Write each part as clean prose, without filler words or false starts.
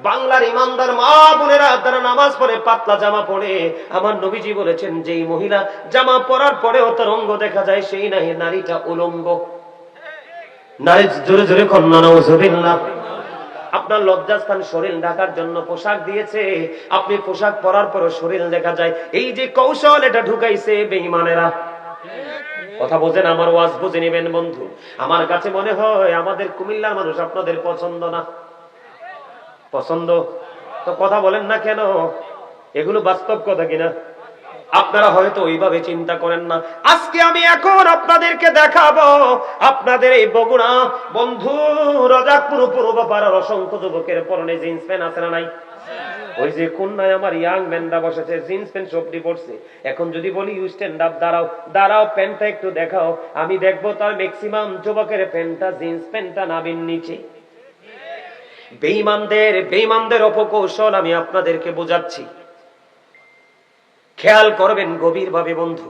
বাংলার ইমানদার মা বোনেরা তারা নামাজ পড়ে পাতলা জামা পরে, আমার নবীজি বলেছেন যেই মহিলা জামা পরার পরেও তার অঙ্গ দেখা যায় সেই নারীটা উলঙ্গ। নারী জোরে জোরে কন্যা নাউজুবিল্লাহ। আপনার লজ্জাস্থান শরীর ঢাকার জন্য পোশাক দিয়েছে, আপনি পোশাক পরার পরও শরীর দেখা যায়, এই যে কৌশল এটা ঢুকাইছে বেঈমানেরা। কথা বোঝেন, আমার ওয়াজ বুঝে নেবেন বন্ধু। আমার কাছে মনে হয় আমাদের কুমিল্লার মানুষ আপনাদের পছন্দ না। পছন্দ তো কথা বলেন না কেন? এগুলো বাস্তব কথা কিনা? আপনারা হয়তো ওইভাবে চিন্তা করেন না। আজকে আমি এখন আপনাদেরকে দেখাবো আপনাদের এই বগুড়া বন্ধু রাজাপুর পূর্বপাড়ার অসংখ্য যুবকের পরনে জিন্স প্যান্ট আছে না নাই? ওই যে খুলনায় আমার ইয়াং ম্যানরা বসেছে, জিন্স প্যান্ট সবটি পড়ছে। এখন যদি বলি ইউ স্ট্যান্ড আপ, দাঁড়াও দাঁড়াও, প্যান্টটা একটু দেখাও, আমি দেখবো তার ম্যাক্সিমাম যুবকের প্যান্টটা জিন্স প্যান্টটা নাবির নিচে। বেঈমানদের অপকৌশল আমি আপনাদেরকে বোঝাচ্ছি, খেয়াল করবেন গভীরভাবে বন্ধু।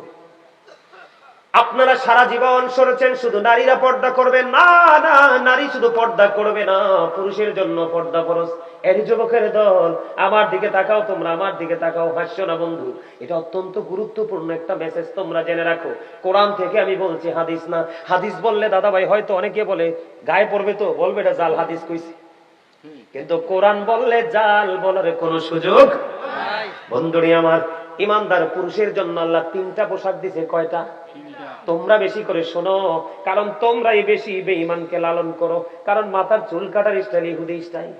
আপনারা সারা জীবন সরেছেন শুধু নারীরা পর্দা করবে না, না নারী শুধু পর্দা করবে না, পুরুষের জন্য পর্দা ফরজ। এর যুবকের দল আমার দিকে তাকাও, তোমরা আমার দিকে তাকাও, হাসছো না বন্ধু। এটা অত্যন্ত গুরুত্বপূর্ণ একটা মেসেজ, তোমরা জেনে রাখো। কোরআন থেকে আমি বলছি, হাদিস না। হাদিস বললে দাদা ভাই হয়তো অনেকে বলে গায়ে পড়বে, তো বলবে এটা জাল হাদিস কইছে, কিন্তু কোরআন বললে জাল বলার কোনো সুযোগ নাই। বন্ধুরি আমার, ইমানদার পুরুষের জন্য আল্লাহ 3টা পোশাক দিছে। কয়টা? তোমরা বেশি করে শোনো, কারণ তোমরাই বেশি বেঈমানকে লালন করো। কারণ মাথার চুল কাটার স্টাইল ইহুদি স্টাইল,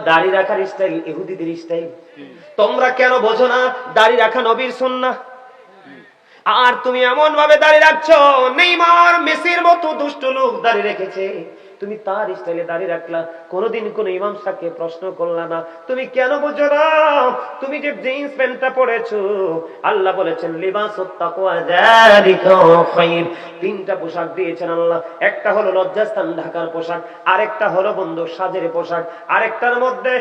দাড়ি রাখার স্টাইল ইহুদিদের স্টাইল। তোমরা কেন বোঝো না দাড়ি রাখা নবীর সুন্নাহ? আর তুমি এমন ভাবে দাড়ি রাখছো, নেইমার মেসির মতো দুষ্ট লোক দাড়ি রেখেছে, তুমি তার স্টাইলে দাড়ি রাখলা, কোনদিন কোন ইমাম সাহেবকে প্রশ্ন করলা না। তুমি কেন বুঝো না? তুমি যে জিন্স প্যান্টটা পরেছো, আল্লাহ বলেছেন লিবাসুত তাকওয়া যালিকা খায়র। 3টা পোশাক দিয়েছেন আল্লাহ। একটা হলো লজ্জাস্থান ঢাকার পোশাক, আরেকটা হলো বন্ধু সাজের পোশাক, আরেকটার মধ্যে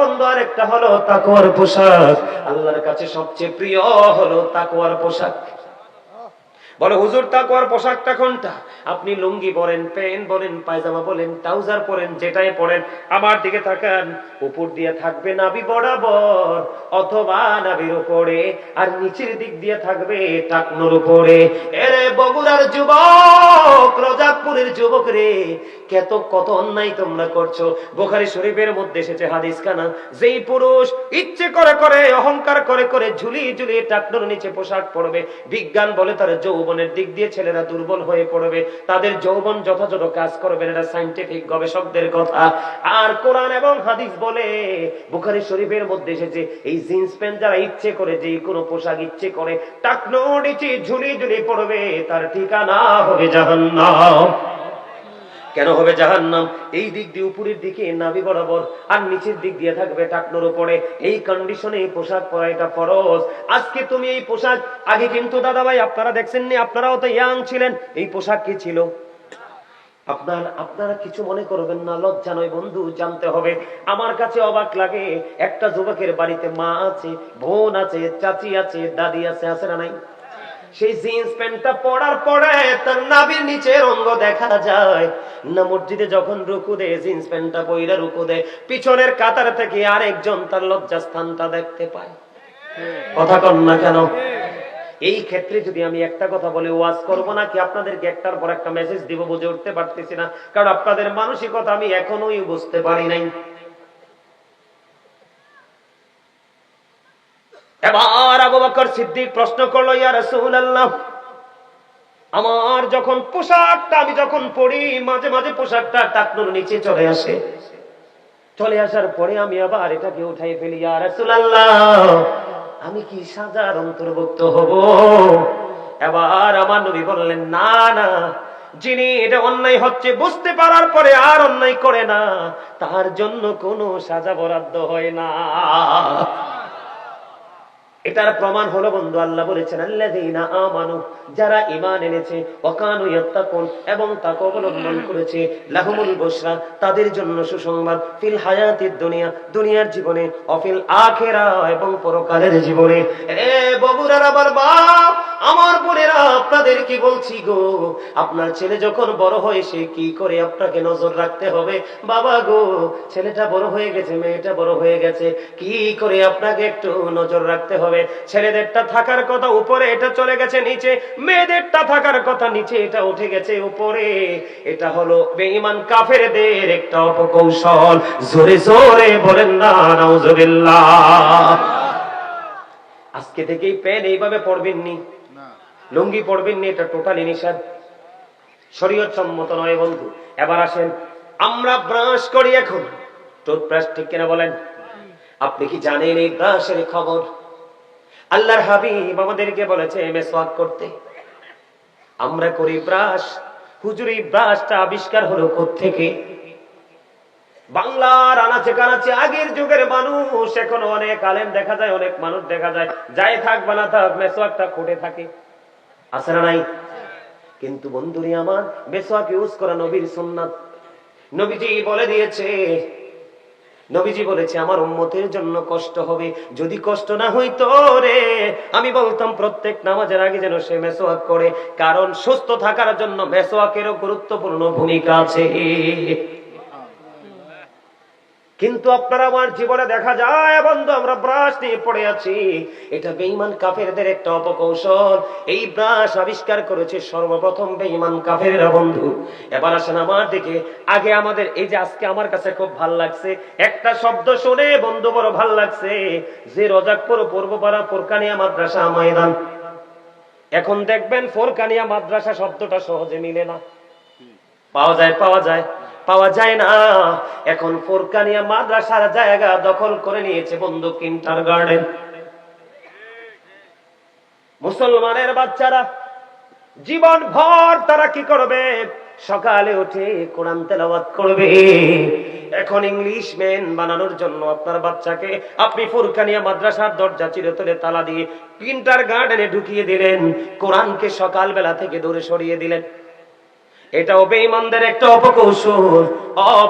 বন্ধু আরেকটা হলো তাকওয়ার পোশাক। আল্লাহর কাছে সবচেয়ে প্রিয় হলো তাকওয়ার পোশাক। বলে হুজুর তাকওয়ার পোশাকটা কোনটা? আপনি লুঙ্গি পরেন, প্যান্ট পরেন, পায়জামা বলেন, ট্রাউজার পরেন, যেটাই পরেন, আমার দিকে তাকান, উপর দিয়ে থাকবে নাভি বরাবর অথবা নাভির উপরে, আর নিচের দিক দিয়ে থাকবে টাকনোর উপরে। এরে বগুড়ার যুবক, রাজাপুরের যুবক রে, কত অন্যায় তোমরা করছো। বুখারী শরীফের মধ্যে এসেছে হাদিস খানা, যেই পুরুষ ইচ্ছে করে করে অহংকার করে করে ঝুলিয়ে ঝুলিয়ে টাকনোর নিচে পোশাক পরবে, বিজ্ঞান বলে তার যৌবনের দিক দিয়ে ছেলেরা দুর্বল হয়ে পড়বে, তাদের যৌবন যথাযথ কাজ করবে না। এটা সায়েন্টিফিক গবেষকদের কথা। আর কোরআন এবং হাদিস বলে, বুখারী শরীফের মধ্যে এসেছে, এই জিন্স প্যান্ট যারা ইচ্ছে করে যে কোনো পোশাক ইচ্ছে করে টাকনোর নিচে ঝুলিয়ে ঝুলিয়ে পড়বে, তার ঠিকানা হবে জাহান্নাম। কেন হবে জাহান্নাম? এই দিক দিয়ে উপরের দিকে নাভি বরাবর, আর নিচের দিক দিয়ে থাকবে টাকনোর উপরে। এই কন্ডিশনে এই পোশাক পরা এটা ফরজ। আজকে তুমি এই পোশাক, আগে কিন্তু দাদা ভাই আপনারা দেখছেননি, আপনারাও তো ইয়াং ছিলেন, এই পোশাক কি ছিল? আপনারা কিছু মনে করবেন না, লজ্জা নয় বন্ধু, জানতে হবে। আমার কাছে অবাক লাগে, একটা যুবকের বাড়িতে মা আছে, বোন আছে, চাচি আছে, দাদি আছে, আছে না নাই? সেই জিন্স প্যান্টটা পরার পরে তার নাভির নিচের অঙ্গ দেখা যায় না। মসজিদে যখন রুকু দেয়, জিন্স প্যান্টটা পইরা রুকু দেয়, পিছনের কাতার থেকে আরেকজন তার লজ্জাস্থানটা দেখতে পায়। কথা কন না কেন? এই ক্ষেত্রে যদি আমি একটা কথা বলে ওয়াজ করবো নাকি আপনাদেরকে একটার পর একটা মেসেজ দিব, বুঝে উঠতে পারতেছি না, কারণ আপনাদের মানসিকতা আমি এখনোই বুঝতে পারি নাই। এবার আবু বকর সিদ্দিক প্রশ্ন করলো, ইয়া রাসূলুল্লাহ, আমার যখন পোশাকটা আমি যখন পরি, মাঝে মাঝে পোশাকটা টাকনোর নিচে চলে আসে, চলে আসার পরে আমি আবার এটাকে উঠাই ফেলি, ইয়া রাসূলুল্লাহ, আমি কি সাজার অন্তর্ভুক্ত হব? এবার আমার নবী বললেন, না না, যিনি এটা অন্যায় হচ্ছে বুঝতে পারার পরে আর অন্যায় করে না, তার জন্য কোনো সাজা বরাদ্দ হয় না। এটার প্রমাণ হলো বন্ধু, আল্লাহ বলেছেন আল্লাযীনা আমানু, যারা ঈমান এনেছে, ওয়া কানু ইয়াত্তাকুন, এবং তাকওয়া অবলম্বন করেছে, লাহুমুল বুশরা, তাদের জন্য সুসংবাদ, ফিল হায়াতিদ দুনিয়া, দুনিয়ার জীবনে, ও ফিল আখিরাহ, এবং পরকালের জীবনে। এ বগুড়ার আমার বাপ, আমার বোনেরা, আপনাদের কি বলছি গো, আপনার ছেলে যখন বড় হয় সে কি করে আপনাকে নজর রাখতে হবে। বাবা গো, ছেলেটা বড় হয়ে গেছে, মেয়েটা বড় হয়ে গেছে, কি করে আপনাকে একটু নজর রাখতে হবে। ছেলেদেরটা থাকার কথা উপরে, এটা চলে গেছে নিচে, মেয়েদেরটা থাকার কথা নিচে, এটা উঠে গেছে উপরে। এটা হলো বেঈমান কাফেরদের একটা অপকৌশল। জোরে জোরে বলেন না নাউজুবিল্লাহ। আজকে থেকেই প্যান্ট এইভাবে পড়বেন নি, লুঙ্গি পড়বেন নি, এটা টোটালি নিষেধ, শরীয়ত সম্মত নয় বন্ধু। এবার আসেন, আমরা ব্রাশ করি এখন, টুথব্রাশ, ঠিক কিনা বলেন? আপনি কি জানেন এই ব্রাশের খবর? আল্লাহর হাবিব আমাদেরকে বলেছে মেসওয়াক করতে, আমরা করি ব্রাশ। হুজুর, এই ব্রাশটা আবিষ্কার হলো কোত্থেকে? বাংলার আনাচে কানাচে আগের যুগের মানুষ, এখনো অনেক আলেম দেখা যায়, অনেক মানুষ দেখা যায়, যাই থাক বা না থাক মেসওয়াকটা খুঁটে থাকে, আছে না নাই? কিন্তু বন্ধুরি আমার, মেসওয়াক ইউজ করা নবীর সুন্নাত। নবীজি বলে দিয়েছে, নবীজি বলেছে আমার উম্মতের জন্য কষ্ট হবে, যদি কষ্ট না হইতো রে আমি বলতাম প্রত্যেক নামাজের আগে যেন সে মেসওয়াক করে, কারণ সুস্থ থাকার জন্য মেসওয়াকেরও গুরুত্বপূর্ণ ভূমিকা আছে। কিন্তু আপনারা আমার জীবনে দেখা যায় বন্ধু, আমরা ব্রাশ নিয়ে পড়ে আছি। এটা বেঈমান কাফেরদের একটা অপকৌশল। এই ব্রাশ আবিষ্কার করেছে সর্বপ্রথম বেঈমান কাফেররা বন্ধু। এবার আসেন আমার দিকে, আগে আমাদের এই যে আজকে আমার কাছে খুব ভাল লাগছে একটা শব্দ শুনে বন্ধু, বড় ভাল লাগছে যে রোজাকপুর পূর্বপাড়া ফোরকানিয়া মাদ্রাসা ময়দান। এখন দেখবেন ফোরকানিয়া মাদ্রাসা শব্দটা সহজে মিলে না, পাওয়া যায় পাওয়া যায় না। এখন ফোরকানিয়া মাদ্রাসার জায়গা দখল করে নিয়েছে বন্ধু কিন্ডারগার্টেন। মুসলমানের বাচ্চারা জীবন ভর তারা কি করবে? সকালে উঠে কোরআন তেলাওয়াত করবে। এখন ইংলিশ ম্যান বানানোর জন্য আপনার বাচ্চাকে আপনি ফোরকানিয়া মাদ্রাসার দরজা চিরতরে তালা দিয়ে কিন্ডারগার্টেনে ঢুকিয়ে দিলেন, কোরআনকে সকালবেলা থেকে দূরে সরিয়ে দিলেন। এটাও বেঈমানদের একটা অপকৌশল।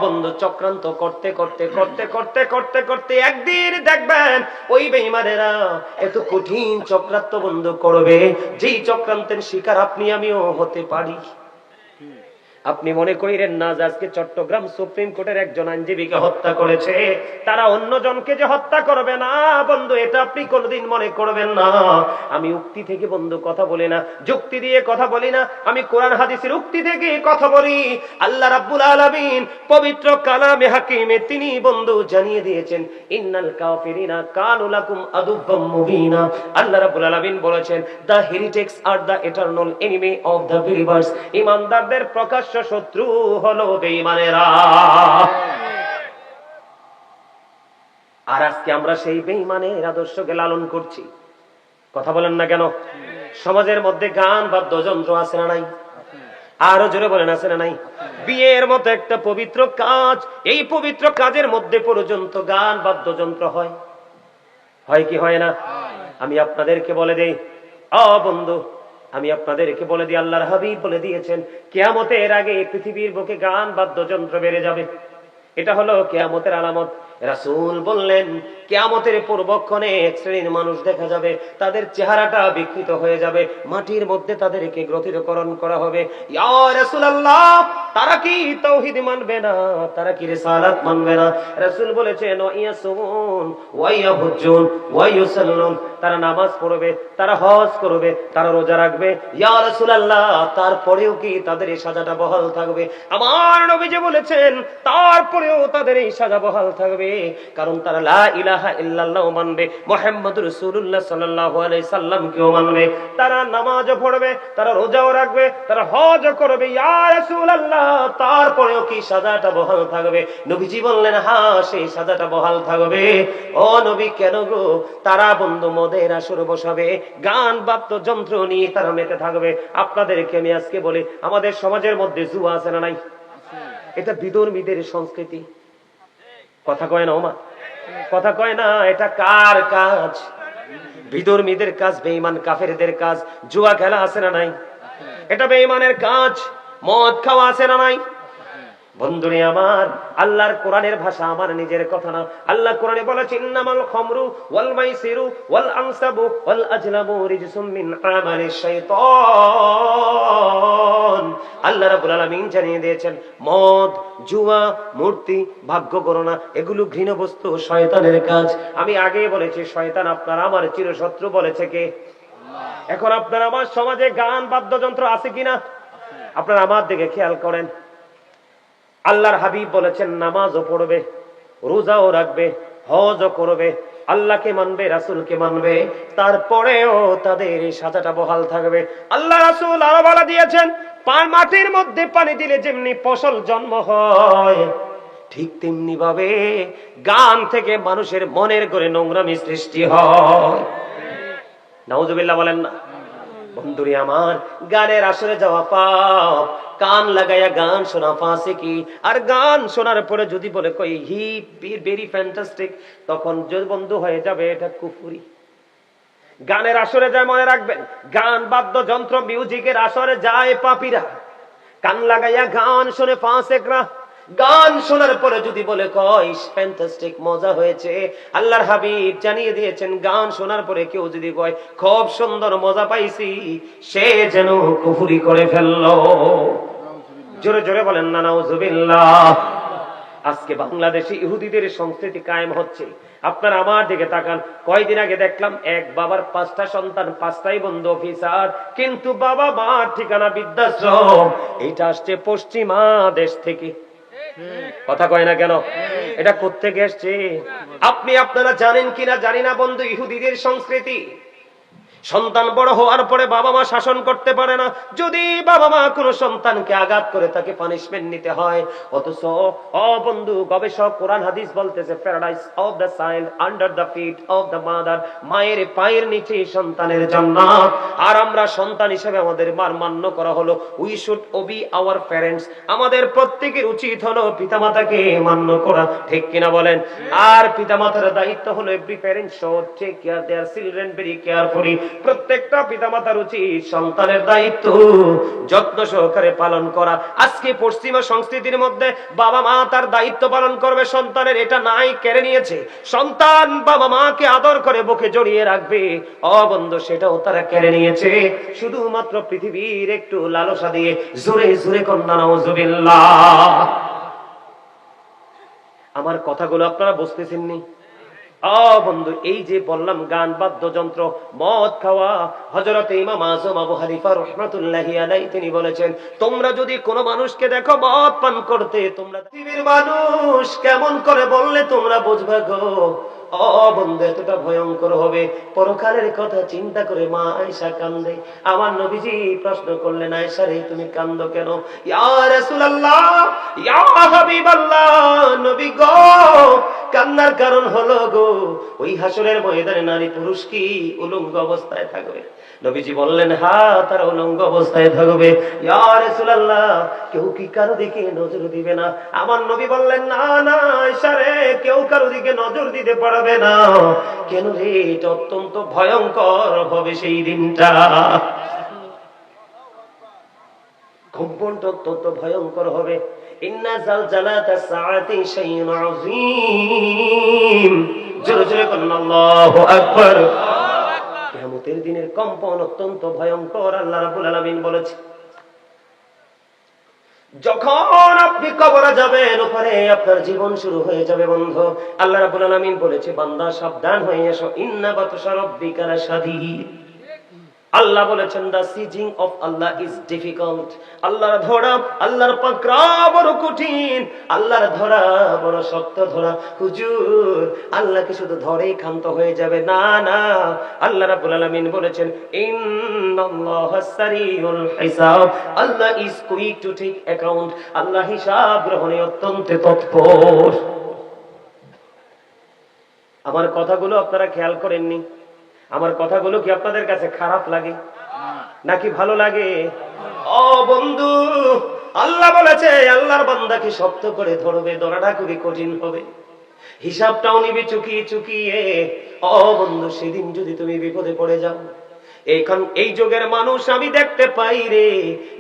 বন্ধু, চক্রান্ত করতে করতে করতে করতে করতে করতে একদিন দেখবেন ওই বেঈমানেরা এত কঠিন চক্রান্ত বন্ধু করবে, যেই চক্রান্তের শিকার আপনি আমিও হতে পারি। আপনি মনে করেন না যে আজকে চট্টগ্রাম সুপ্রিম কোর্টের একজন আইনজীবীকে হত্যা করেছে, তারা অন্যজনকে যে হত্যা করবে না বন্ধু, এটা আপনি কোনোদিন মনে করবেন না। আমি উক্তি থেকে বন্ধু কথা বলি না, যুক্তি দিয়ে কথা বলি না, আমি কোরআন হাদিসের উক্তি থেকে কথা বলি। আল্লাহ রাব্বুল আলামিন পবিত্র কালামে হাকিমে তিনি বন্ধু জানিয়ে দিয়েছেন, ইন্নাল কাফিরিনা কানু লাকুম আদুব্বাম মুবিনা। আল্লাহ রাব্বুল আলামিন বলেছেন, the heretics are the eternal enemy of the believers. ঈমানদারদের প্রকাশ্য শত্রু হলো বেঈমানেরা। আর আজকে আমরা সেই বেঈমানের আদর্শকে লালন করছি। কথা বলেন না কেন? সমাজের মধ্যে গান বাদ্যযন্ত্র আছে না নাই? আরো জোরে বলেন, আছে না নাই? বিয়ের মতো একটা পবিত্র কাজ, এই পবিত্র কাজের মধ্যে পর্যন্ত গান বাদ্যযন্ত্র হয়, হয় কি হয় না? আমি আপনাদেরকে বলে দেই বন্ধু, আমি আপনাদেরকে বলে দিই, আল্লাহর হাবিব বলে দিয়েছেন কিয়ামতের আগে পৃথিবীর বুকে গান বাদ্যযন্ত্র বেড়ে যাবে। এটা হলো কিয়ামতের আলামত। রাসূল বললেন কিয়ামতের পূর্বক্ষণে এক শ্রেণীর মানুষ দেখা যাবে, তাদের চেহারাটা বিকৃত হয়ে যাবে, মাটির মধ্যে তাদেরকে গ্রথিতকরণ করা হবে। ইয়া রাসূলুল্লাহ, তারা কি তাওহীদ মানবে না? তারা কি রিসালাত মানবে না? রাসূল বলেছেন ওয়াইয়াসুমুন ওয়াইয়াহুজ্জুন ওয়াইয়ুসাল্লুন, তারা নামাজ পড়বে, তারা হজ করবে, তারা রোজা রাখবে। ইয়া রাসূলুল্লাহ, তারপরেও কি তাদের এই সাজাটা বহাল থাকবে? আমার নবীজি বলেছেন তারপরেও তাদের এই সাজা বহাল থাকবে, কারণ তারা লা ইলাহা ইল্লাল্লাহ মানবে, মুহাম্মদুর রাসূলুল্লাহ সাল্লাল্লাহু আলাইহি সাল্লামকেও মানবে, তারা নামাজও পড়বে, তারা রোজাও রাখবে, তারা হজও করবে। ইয়া রাসূলুল্লাহ, তারপরেও কি সাজাটা বহাল থাকবে? নবীজি বললেন হ্যাঁ, সেই সাজাটা বহাল থাকবে। ও নবী, কেন গো? তারা বন্ধু মদের আসর বসাবে, গান বাদ্যযন্ত্র নিয়ে তারা মেতে থাকবে। আপনাদেরকে আমি আজকে বলি, আমাদের সমাজের মধ্যে জুয়া আছে না নাই? এটা বিধর্মীদের সংস্কৃতি। কথা কয় না ওমা? কথা কয় না? এটা কার কাজ? বিধর্মীদের কাজ, বেঈমান কাফেরদের কাজ। জুয়া খেলা আছে না নাই? এটা বেঈমানের কাজ। মদ খাওয়া আছে না নাই? বন্ধুরে আমার, আল্লাহর কোরআনের ভাষা, আমার নিজের কথা না। আল্লাহ কোরআনে বলেছে ইন্নামাল খামরু ওয়াল মাইসিরু ওয়াল আনসাবু ওয়াল আজলামু রিজসুম মিন আমালিশ শাইতান। আল্লাহ রাব্বুল আলামিন জানিয়ে দিয়েছেন, মদ, জুয়া, মূর্তি, ভাগ্য গণনা এগুলো ঘৃণ্য বস্তু, শয়তানের কাজ। আমি আগে বলেছি শয়তান আপনার আমার চিরশত্রু, বলেছে কে? এখন আপনার আমার সমাজে গান বাদ্যযন্ত্র আছে কিনা? আপনারা আমার দিকে খেয়াল করেন। আল্লাহর হাবিব বলেছেন নামাজও পড়বে, রোজাও রাখবে, হজও করবে, আল্লাহকে মানবে, রাসূলকে মানবে, তারপরেও তাদের এই সাজাটা বহাল থাকবে। আল্লাহ রাসূল আরো বলে দিয়েছেন, মাটির মধ্যে পানি দিলে যেমনি ফসল জন্ম হয়, ঠিক তেমনি ভাবে গান থেকে মানুষের মনের করে নোংরামি সৃষ্টি হয়। নাউজুবিল্লাহ বলেন না? বন্ধুরে আমার, গানের আসরে যাওয়া পাপ, কান লাগাইয়া গান শোনা ফাসিকি। আর গান শোনার পরে যদি বলে কই হি ভেরি ফ্যান্টাস্টিক, তখন যদি বন্ধু হয়ে যাবে এটা কুফরি। গানের আসরে যায়, মনে রাখবেন, গান বাদ্যযন্ত্র মিউজিকের আসরে যায় পাপীরা, কান লাগাইয়া গান শুনে ফাসিকরা। গান শোনার পরে যদি বলে কয় ফ্যান্টাস্টিক, মজা হয়েছে, আল্লাহর হাবিব জানিয়ে দিয়েছেন গান শোনার পরে কেউ যদি কয় খুব সুন্দর, মজা পাইছি, সে যেন কুফরি করে ফেললো। জোরে জোরে বলেন না নাউজুবিল্লাহ। আজকে বাংলাদেশে ইহুদিদের সংস্কৃতি কায়েম হচ্ছে। আপনারা আমার দিকে তাকান, কয়দিন আগে দেখলাম এক বাবার 5টা সন্তান, 5টাই বন্ধু অফিসার, কিন্তু বাবা মার ঠিকানা বৃদ্ধাশ্রম। এটা আসছে পশ্চিমা দেশ থেকে। কথা কয় না কেন? এটা কোত্থেকে এসছে? আপনারা জানেন কিনা জানি না বন্ধু, ইহুদিদের সংস্কৃতি, সন্তান বড় হওয়ার পরে বাবা মা শাসন করতে পারে না। যদি বাবা মা কোনো সন্তানকে আঘাত করে তাকে পানিশমেন্ট নিতে হয়। অথচ বন্ধু, গবেষক কোরআন হাদিস বলতেছে paradise of the child under the feet of the mother, মায়ের পায়ের নিচে সন্তানের জান্নাত। আর আমরা সন্তান হিসেবে আমাদের মান্য করা হলো we should Obi our parents. আমাদের প্রত্যেকের উচিত হলো পিতামাতাকে মান্য করা, ঠিক কিনা বলেন? আর পিতামাতার দায়িত্ব হলো every parent should take care their children very carefully. প্রত্যেকটা পিতামাতার উচিত সন্তানের দায়িত্ব যত্ন সহকারে পালন করা। আজকে পশ্চিমা সংস্কৃতির মধ্যে বাবা মা তার দায়িত্ব পালন করবে সন্তানের, এটা নাই, কেড়ে নিয়েছে। সন্তান বাবা মাকে আদর করে বুকে জড়িয়ে রাখবে, বন্ধু, সেটাও তারা কেড়ে নিয়েছে, শুধুমাত্র পৃথিবীর একটু লালসা দিয়ে। জোরে জোরে কন্যা নাউজুবিল্লাহ। আমার কথাগুলো আপনারা বুঝতেছেন নি? বন্ধু, এই যে বললাম গান বাদ্যযন্ত্র, মদ খাওয়া, হযরত ইমাম আযম আবু হানিফা রাহমাতুল্লাহি আলাইহি তিনি বলেছেন, তোমরা যদি কোনো মানুষকে দেখো মদ পান করতে, তোমরা পৃথিবীর মানুষ কেমন করে বললে তোমরা বুঝবে গো। বন্ধু, এতটা ভয়ঙ্কর হবে। পরকালের কথা চিন্তা করে মা আয়েশা কান্দে। আমার নবীজি প্রশ্ন করলেন, আয়েশা রে, তুমি কান্দো কেন? ইয়া রাসূলুল্লাহ, ইয়া হাবিবাল্লাহ, নবী গো, কান্নার কারণ হলো গো, ওই হাসরের ময়দানে নারী পুরুষ কি উলঙ্গ অবস্থায় থাকবে? নবীজি বললেন, হ্যাঁ, তারা উলঙ্গ অবস্থায় থাকবে। ইয়া রাসূলুল্লাহ, কেউ কি কারো দিকে নজর দিবে না? আমার নবী বললেন, না না আয়েশা রে, কেউ কারো দিকে নজর দিতে পারবে না। কেন রে? এটা অত্যন্ত ভয়ঙ্কর হবে সেই দিনটা। কম্পনটা অত্যন্ত ভয়ঙ্কর হবে। ইন্না জালজালাতা সাআতি শাইউন আযীম। জোরে জোরে বলুন আল্লাহু আকবার। কিয়ামতের দিনের কম্পন অত্যন্ত ভয়ঙ্কর। আল্লাহ রাব্বুল আলামিন বলেছে, যখন আপনি কবরে যাবেন, ওপারে আপনার জীবন শুরু হয়ে যাবে বন্ধু। আল্লাহ রাব্বুল আলামিন বলেছে, বান্দা সাবধান হয়ে এসো, ইন্না বাতশা রাব্বিকা লাশাদীদ। আল্লাহ বলেছেন, the seizing of Allah is difficult. আল্লাহর ধরা, আল্লাহর পাকড়া বড় কঠিন, আল্লাহর ধরা বড় শক্ত ধরা। হুজুর, আল্লাহকে শুধু ধরেই ক্ষান্ত হয়ে যাবে না, না। আল্লাহ রাব্বুল আলামিন বলেছেন, ইন্নাল্লাহা সারিউল হিসাব। Allah is quick to take account. আল্লাহ হিসাব গ্রহণে অত্যন্ত তৎপর। আমার কথাগুলো আপনারা খেয়াল করেননি? আমার কথাগুলো কি আপনাদের কাছে খারাপ লাগে নাকি ভালো লাগে? বন্ধু, আল্লাহ বলেছে আল্লাহর বান্দাকে শক্ত করে ধরবে, ধরাটা খুবই কঠিন হবে। হিসাবটাও নিবি চুকিয়ে চুকিয়ে। ও বন্ধু, সেদিন যদি তুমি বিপদে পড়ে যাও, এই যুগের মানুষ আমি দেখতে পাই রে,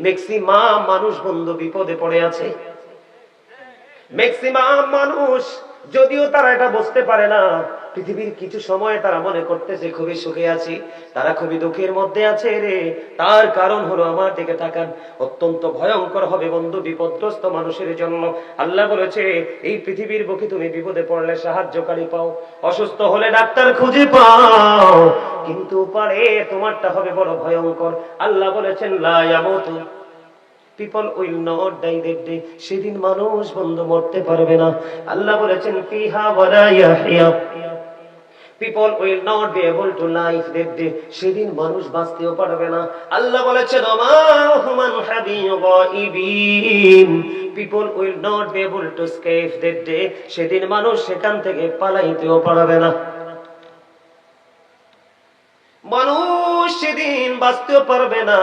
ম্যাক্সিমাম মানুষ বন্ধু বিপদে পড়ে আছে। ম্যাক্সিমাম মানুষ, যদিও তারা এটা বুঝতে পারে না, পৃথিবীর কিছু সময় তারা মনে করতেছে খুবই সুখে আছি, তারা খুবই দুঃখের মধ্যে আছে রে। তার কারণ হলো, আমার দিকে তাকান, অত্যন্ত ভয়ঙ্কর হবে বন্ধু বিপদগ্রস্ত মানুষের জন্য। আল্লাহ বলেছে, এই পৃথিবীর বুকে তুমি বিপদে পড়লে সাহায্যকারী পাও, অসুস্থ হলে ডাক্তার খুঁজে পাও, কিন্তু পারে তোমারটা হবে বড় ভয়ঙ্কর। আল্লাহ বলেছেন, লা ইয়ামুতু, people will not die that day, সেদিন মানুষ বন্ধু মরতে পারবে না। আল্লাহ বলেছেন, ফিহা ওয়ালা ইয়াহইয়া, people will not be able to live that day, সেদিন মানুষ বাঁচতেও পারবে না। আল্লাহ বলেছেন, ওমা human হাবিয়ুগাইবিন, people will not be able to escape that day, সেদিন মানুষ সেখান থেকে পালাইতেও পারবে না। মানুষ সেদিন বাঁচতেও পারবে না,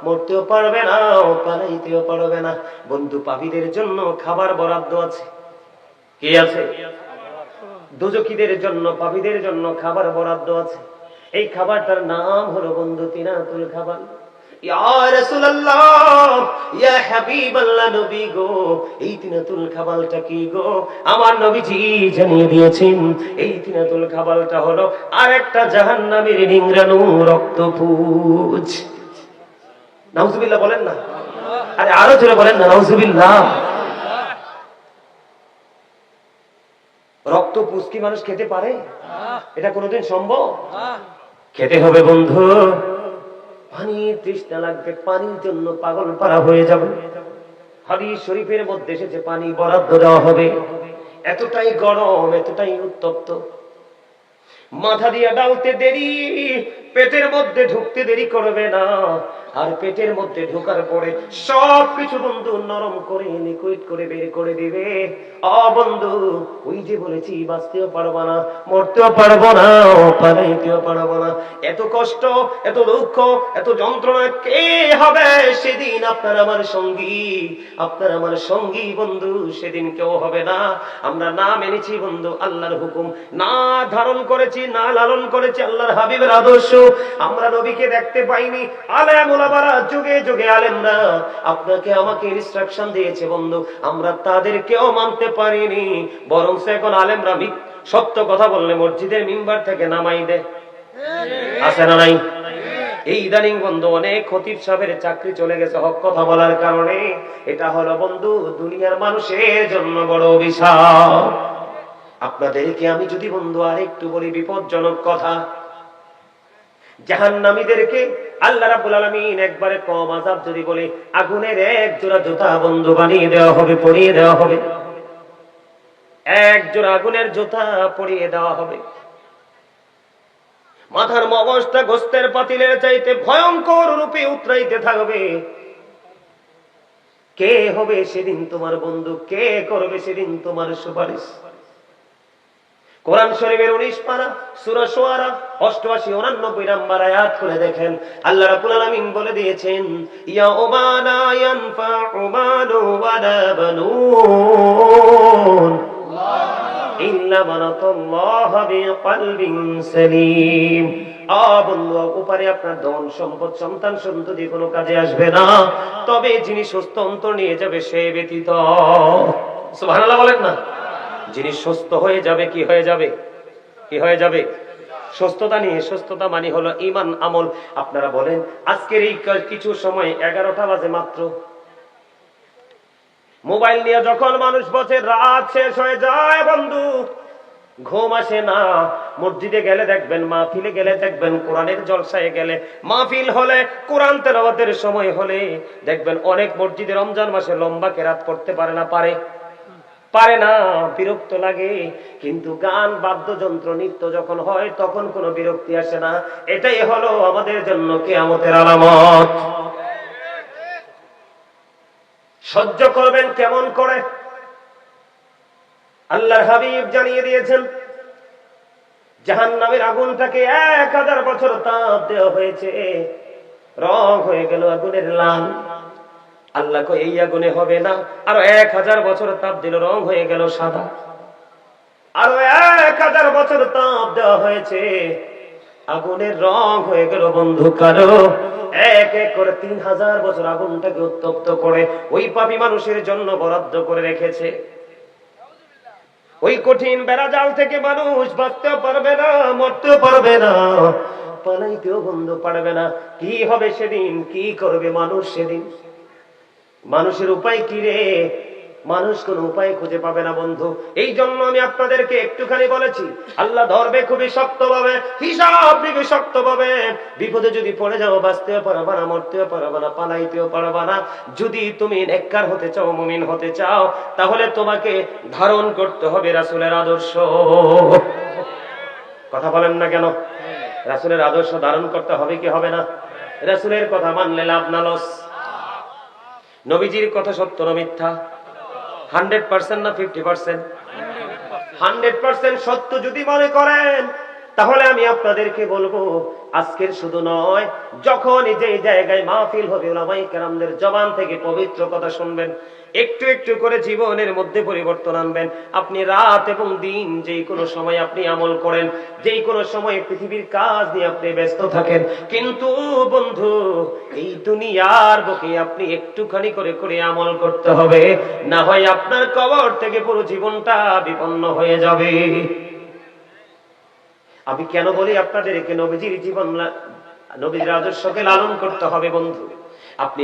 মরতেও পারবে না, পালাইতেও পারবে না। বন্ধু, পাপীদের জন্য খাবার বরাদ্দ আছে। কি আছে? দোজখীদের জন্য, পাপীদের জন্য খাবার বরাদ্দ আছে। এই খাবারটার নাম হলো বন্ধু তিনাতুল খাবার। ইয়া রাসূলুল্লাহ, ইয়া হাবিবাল্লাহ, নবী গো, এই তিনাতুল খাবারটা কি গো? আমার নবীজি জানিয়ে দিয়েছেন, এই তিনাতুল খাবারটা হলো আরেকটা জাহান্নামের নিংড়ানো রক্তপুঞ্জ। নাউজুবিল্লাহ বলেন না, আরে আরো জোরে বলেন না, নাউজুবিল্লাহ। রক্তপুঞ্জ কি মানুষ খেতে পারে? এটা কোনোদিন সম্ভব? খেতে হবে বন্ধু। পানির তৃষ্ণা লাগবে, পানির জন্য পাগল পারা হয়ে যাবে। হাদিস শরীফের মধ্যে এসেছে, পানি বরাদ্দ দেওয়া হবে। এতটাই গরম, এতটাই উত্তপ্ত, মাথা দিয়ে ডালতে দেরি, পেটের মধ্যে ঢুকতে দেরি করবে না। আর পেটের মধ্যে ঢোকার পরে সবকিছু বন্ধু নরম করে লিকুইড করে বের করে দিবে। বন্ধু, ওই যে বলেছি, বাঁচতেও পারবো না, মরতেও পারবো না, পালাইতেও পারবো না। এত কষ্ট, এত দুঃখ, এত যন্ত্রণা কে হবে সেদিন? আপনার আমার সঙ্গী, আপনার আমার সঙ্গী বন্ধু সেদিন কেউ হবে না। আমরা না মেনেছি বন্ধু আল্লাহর হুকুম, না ধারণ করেছি, না লালন করেছি আল্লাহর হাবিবের আদর্শ। আমরা নবীকে দেখতে পাইনি। আলেম ওলামারা, যুগে যুগে আলেমরা আপনাকে আমাকে ইনস্ট্রাকশন দিয়েছে বন্ধু, আমরা তাদেরকেও মানতে পারিনি। বরং এখন আলেমরা সত্য কথা বললে মসজিদের মিম্বার থেকে নামাই দেয়। আছে না নাই? এই ইদানিং বন্ধু অনেক খতিব সাহেবের চাকরি চলে গেছে হক কথা বলার কারণে। এটা হলো বন্ধু দুনিয়ার মানুষের জন্য বড় অভিশাপ। আপনাদেরকে আমি যদি বন্ধু আর একটু বলি বিপজ্জনক কথা, জাহান্নামীদেরকে আল্লাহ রাব্বুল আলামিন একবারে কম আযাব যদি বলে, আগুনের এক জোড়া জুতা বন্ধু বানিয়ে দেওয়া হবে, পরিয়ে দেওয়া হবে। এক জোড়া আগুনের জুতা পরিয়ে দেওয়া হবে। মাথার মগজটা গোস্তের পাতিলের চাইতে ভয়ঙ্কর রূপে উতরাইতে থাকবে। কে হবে সেদিন তোমার বন্ধু? কে করবে সেদিন তোমার সুপারিশ? কোরআন শরীফের 19 পারা সূরা শুআরা 88-89 নম্বর আয়াত খুলে দেখেন, আল্লাহ রাব্বুল আলামিন বলে দিয়েছেন, ইয়াউমা লা ইয়ানফাউ মালু ওয়ালা বানুন ইল্লা মান আতাল্লাহা বিকলবিন সালিম। বন্ধু, উপরে আপনার ধন সম্পদ সন্তান সন্ততি কোনো কাজে আসবে না, তবে যিনি সুস্থ অন্তর নিয়ে যাবে সে ব্যতীত। সুবহানাল্লাহ বলেন না? যিনি সুস্থ হয়ে যাবে, কি হয়ে যাবে? কি হয়ে যাবে? সুস্থতা নিয়ে। সুস্থতা মানে হলো ঈমান আমল। আপনারা বলেন, আজকের এই কিছু সময় 11টা বাজে মাত্র, মোবাইল নিয়ে যখন মানুষ বসে, রাত শেষ হয়ে যায় বন্ধু, ঘুম আসে না। মসজিদে গেলে দেখবেন, মাহফিলে গেলে দেখবেন, কোরআনের জলসায় গেলে, মাহফিল হলে, কোরআন তেলাওয়াতের সময় হলে দেখবেন অনেক মসজিদে রমজান মাসে লম্বা কেরাত পড়তে পারে না। পারে না, বিরক্ত লাগে। কিন্তু গান, বাদ্যযন্ত্র, নৃত্য যখন হয় তখন কোনো বিরক্তি আসে না। এটাই হলো আমাদের জন্য কিয়ামতের আলামত। সহ্য করবেন কেমন করে? আল্লাহর হাবিব জানিয়ে দিয়েছেন, জাহান্নামের আগুনটাকে 1000 বছর তাপ দেওয়া হয়েছে, রং হয়ে গেল আগুনের লাল। আল্লাহ কই এই আগুনে হবে না, আরো 1000 বছর তাপ দিল, রং হয়ে গেল সাদা। আরো 1000 বছর তাপ দেওয়া হয়েছে, আগুনের রং হয়ে গেল বন্ধু কালো। এক এক করে 3000 বছর আগুনটাকে উত্তপ্ত করে ওই পাপী মানুষের জন্য বরাদ্দ করে রেখেছে। ওই কঠিন বেড়াজাল থেকে মানুষ বাঁচতেও পারবে না, মরতেও পারবে না, পালাইতেও বন্ধু পারবে না। কি হবে সেদিন? কি করবে মানুষ সেদিন? মানুষের উপায় কি রে? মানুষ কোন উপায় খুঁজে পাবে না বন্ধু। এই জন্য আমি আপনাদেরকে একটুখানি বলেছি, আল্লাহ ধরবে খুবই শক্তভাবে, হিসাব দিবে শক্তভাবে। বিপদে যদি পড়ে যাও বাঁচতেও পারবা না, মরতেও পারবা না, পালাইতেও পারবা না। যদি তুমি নেককার হতে চাও, মুমিন হতে চাও, তাহলে তোমাকে ধারণ করতে হবে রাসূলের আদর্শ। কথা বলেন না কেন? রাসূলের আদর্শ ধারণ করতে হবে কি হবে না? রাসূলের কথা মানলে লাভ না লস? নবীজির কথা সত্য না মিথ্যা? 100% না 50%? 100% সত্য যদি মনে করেন, তাহলে আমি আপনাদেরকে বলবো, আজকের শুধু নয়, যখন যে জায়গায় মাহফিল হবে উলামায়ে কেরামদের জবান থেকে পবিত্র কথা শুনবেন, একটু একটু করে জীবনের মধ্যে পরিবর্তন আনবেন। আপনি রাত এবং দিন যেই কোনো সময় আপনি আমল করেন, যেই কোনো সময় পৃথিবীর কাজ নিয়ে আপনি ব্যস্ত থাকেন, কিন্তু বন্ধু এই দুনিয়ার বুকে আপনি একটুখানি করে করে আমল করতে হবে, না হয় আপনার কবর থেকে পুরো জীবনটা বিপন্ন হয়ে যাবে। আমি কেন বলি আপনাদেরকে নবীজির জীবন, নবীজির আদর্শকে লালন করতে হবে বন্ধু?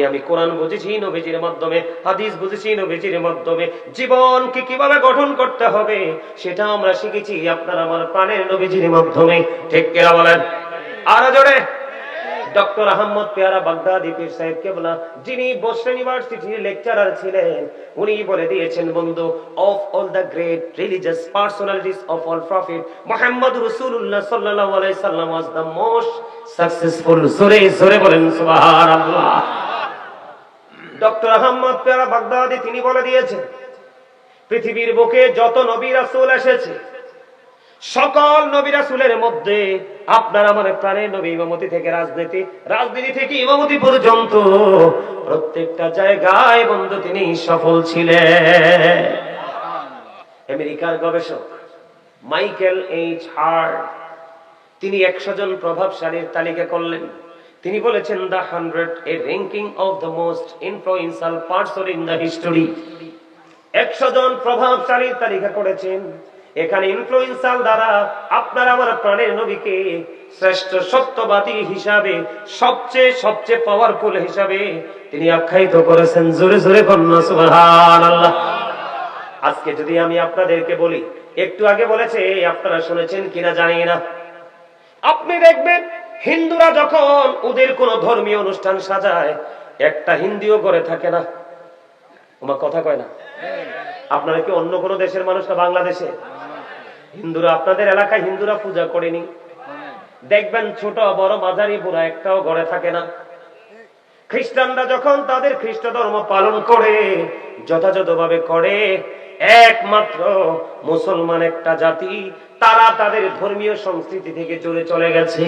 আমি কোরআন বুঝেছি নবীজির মাধ্যমে, হাদিস বুঝেছি নবীজির মাধ্যমে, জীবনকে কিভাবে গঠন করতে হবে সেটা আমরা শিখেছি আপনার আমার প্রাণের নবীজির মাধ্যমে। ঠিক কিনা বলেন? আরো জোরে। ডক্টর আহমদ পেয়ারা বাগদাদি পীর সাহেব কেবলা, যিনি বসরা ইউনিভার্সিটির লেকচারার ছিলেন, উনি বলে দিয়েছেন বন্ধু, of all the great religious personalities of all prophet, Muhammad রাসূলুল্লাহ সাল্লাল্লাহু আলাইহি সাল্লাম ওয়াজ দ্য মোস্ট সাকসেসফুল। জোরে জোরে বলেন সুবহানাল্লাহ। ডক্টর আহমদ পেয়ারা বাগদাদি তিনি বলে দিয়েছেন, পৃথিবীর বুকে যত নবী রাসূল এসেছে, সকল নবী রাসূলের মধ্যে আপনার আমার প্রাণের নবী ইমামতি থেকে রাজনীতি, রাজনীতি থেকে ইমামতি পর্যন্ত প্রত্যেকটা জায়গায় বন্ধু তিনি সফল ছিলেন। আমেরিকার গবেষক মাইকেল এইচ হার্ট তিনি 100 জন প্রভাবশালীর তালিকা করলেন। তিনি বলেছেন, the 100 A ranking of the most influential person in the history. 100 জন প্রভাবশালীর তালিকা করেছেন। এখানে ইনফ্লুয়েন্সাল দ্বারা আপনার আমার প্রাণের নবীকে শ্রেষ্ঠ সত্যবাদী হিসাবে, সবচেয়ে সবচেয়ে পাওয়ারফুল হিসাবে তিনি আখ্যায়িত করেছেন। জোরে জোরে বলুন সুবহানাল্লাহ। আজকে যদি আমি আপনাদেরকে বলি, একটু আগে বলেছে, আপনারা শুনেছেন কিনা জানি না, আপনি দেখবেন হিন্দুরা যখন ওদের কোন ধর্মীয় অনুষ্ঠান সাজায়, একটা হিন্দুও করে থাকে না। আমার কথা কয় না? আপনারা কি অন্য কোন দেশের মানুষ না বাংলাদেশে? হিন্দুরা আপনাদের এলাকায় হিন্দুরা পূজা করেনি? দেখবেন ছোট বড় মাঝারি বুড়া একটাও ঘরে থাকে না। খ্রিস্টানরা যখন তাদের খ্রিস্ট ধর্ম পালন করে, যথাযথভাবে করে। একমাত্র মুসলমান একটা জাতি, তারা তাদের ধর্মীয় সংস্কৃতি থেকে চলে চলে গেছে।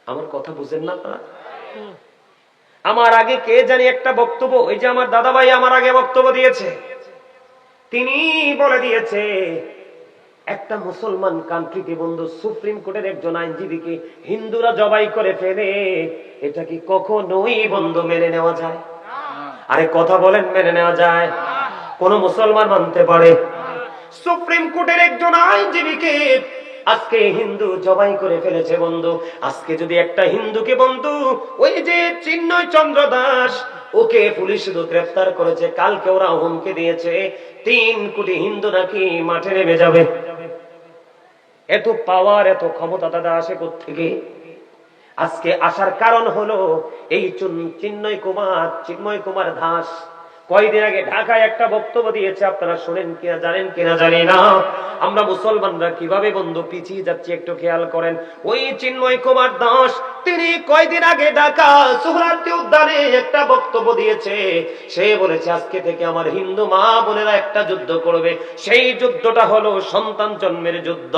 আমার কথা বুঝেন না আপনারা? আমার আগে কে জানি একটা বক্তব্য, ওই যে আমার দাদা ভাই আমার আগে বক্তব্য দিয়েছে, তিনি বলে দিয়েছে, একটা মুসলমান কান্ট্রিতে বন্ধু সুপ্রিম কোর্টের একজন আইনজীবীকে হিন্দুরা জবাই করে ফেলে, এটা কি কখনোই বন্ধু মেনে নেওয়া যায়? আরে কথা বলেন, মেনে নেওয়া যায়? কোন মুসলমান মানতে পারে? সুপ্রিম কোর্টের একজন আইনজীবীকে আজকে হিন্দু জবাই করে ফেলেছে বন্ধু। আজকে যদি একটা হিন্দুকে বন্ধু, ওই যে চিন্ময় চন্দ্র দাস, ওকে পুলিশ শুধু গ্রেফতার করেছে, কালকে ওরা হুমকি দিয়েছে 3 কোটি হিন্দু নাকি মাঠে নেমে যাবে। এত পাওয়ার, এত ক্ষমতা দাদা আসে কোত্থেকে? আজকে আসার কারণ হলো এই চিন্ময় কুমার দাস কয়েকদিন আগে ঢাকায় একটা বক্তব্য দিয়েছে। আপনারা শুনেন কিনা জানেন কিনা জানি না। আমরা মুসলমানরা কিভাবে বন্ধু পিছিয়ে যাচ্ছি একটু খেয়াল করেন। ওই চিন্ময় কুমার দাস তিনি কয়েকদিন আগে ঢাকা সোহরাওয়ার্দী উদ্যানে একটা বক্তব্য দিয়েছে। সে বলেছে, আজকে থেকে আমার হিন্দু মা বোনেরা একটা যুদ্ধ করবে, সেই যুদ্ধটা হলো সন্তান জন্মের যুদ্ধ।